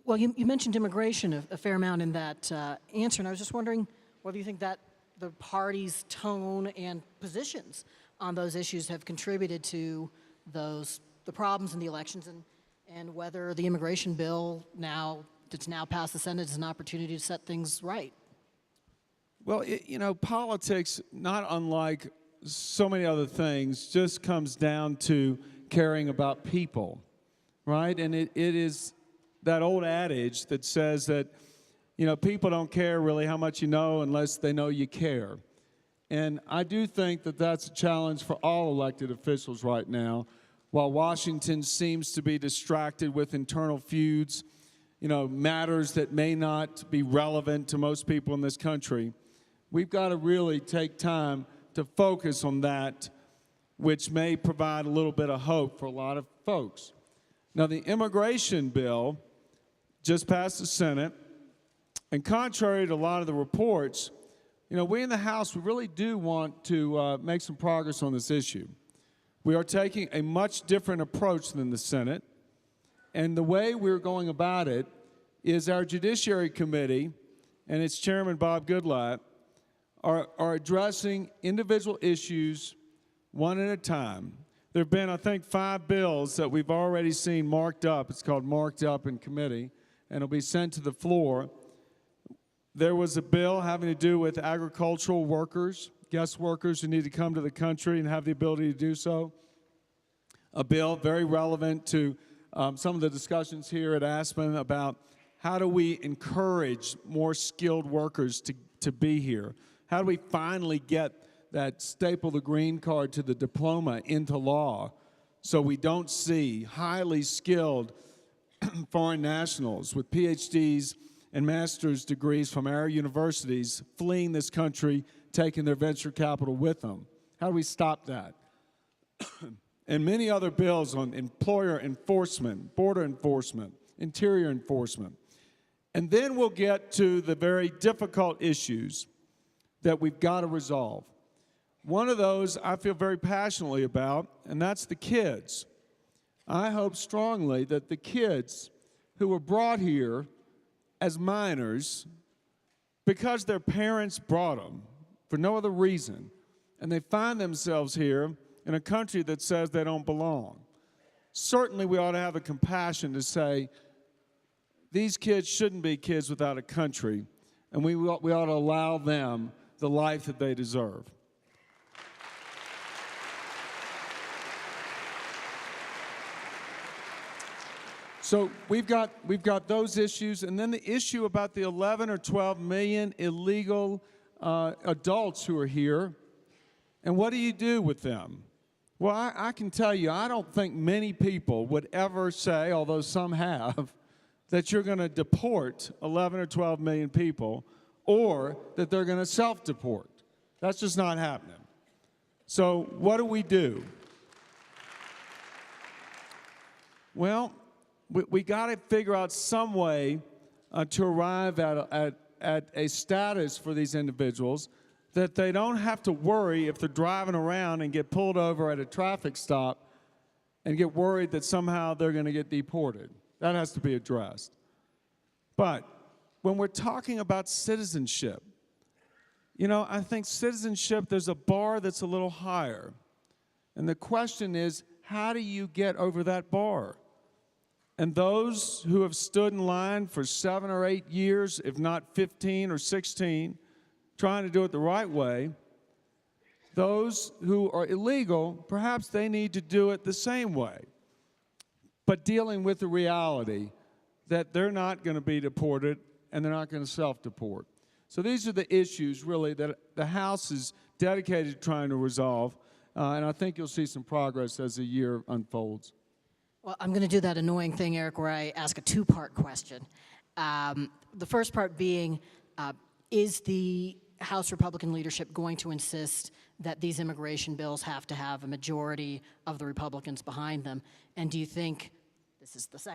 Well, you mentioned immigration a fair amount in that answer, and I was just wondering whether you think that the party's tone and positions on those issues have contributed to the problems in the elections, and whether the immigration bill that's now passed the Senate is an opportunity to set things right. Well, politics, not unlike so many other things, just comes down to caring about people, right? And it is that old adage that says that, people don't care really how much you know unless they know you care. And I do think that that's a challenge for all elected officials right now. While Washington seems to be distracted with internal feuds, matters that may not be relevant to most people in this country, we've got to really take time to focus on that, which may provide a little bit of hope for a lot of folks. Now, the immigration bill just passed the Senate, and contrary to a lot of the reports, we in the House, we really do want to make some progress on this issue. We are taking a much different approach than the Senate, and the way we're going about it is our Judiciary Committee and its chairman, Bob Goodlatte, are addressing individual issues one at a time. There have been, I think, 5 bills that we've already seen marked up. It's called marked up in committee, and it'll be sent to the floor. There was a bill having to do with agricultural workers, guest workers who need to come to the country and have the ability to do so. A bill very relevant to some of the discussions here at Aspen about how do we encourage more skilled workers to be here? How do we finally get that staple the green card to the diploma into law so we don't see highly skilled foreign nationals with PhDs and master's degrees from our universities fleeing this country, taking their venture capital with them? How do we stop that? And many other bills on employer enforcement, border enforcement, interior enforcement. And then we'll get to the very difficult issues that we've got to resolve. One of those I feel very passionately about, and that's the kids. I hope strongly that the kids who were brought here as minors because their parents brought them for no other reason, and they find themselves here in a country that says they don't belong. Certainly we ought to have the compassion to say, these kids shouldn't be kids without a country, and we ought to allow them the life that they deserve. So we've got those issues, and then the issue about the 11 or 12 million illegal adults who are here, and what do you do with them? Well, I can tell you, I don't think many people would ever say, although some have, that you're going to deport 11 or 12 million people, or that they're going to self-deport. That's just not happening. So what do we do? Well, we got to figure out some way to arrive at a status for these individuals that they don't have to worry if they're driving around and get pulled over at a traffic stop and get worried that somehow they're going to get deported. That has to be addressed. But when we're talking about citizenship, I think citizenship, there's a bar that's a little higher. And the question is, how do you get over that bar? And those who have stood in line for 7 or 8 years, if not 15 or 16, trying to do it the right way, those who are illegal, perhaps they need to do it the same way, but dealing with the reality that they're not going to be deported and they're not going to self-deport. So these are the issues, really, that the House is dedicated to trying to resolve, and I think you'll see some progress as the year unfolds. Well, I'm going to do that annoying thing, Eric, where I ask a 2-part question. The first part being, is the House Republican leadership going to insist that these immigration bills have to have a majority of the Republicans behind them? And do you think, this is the second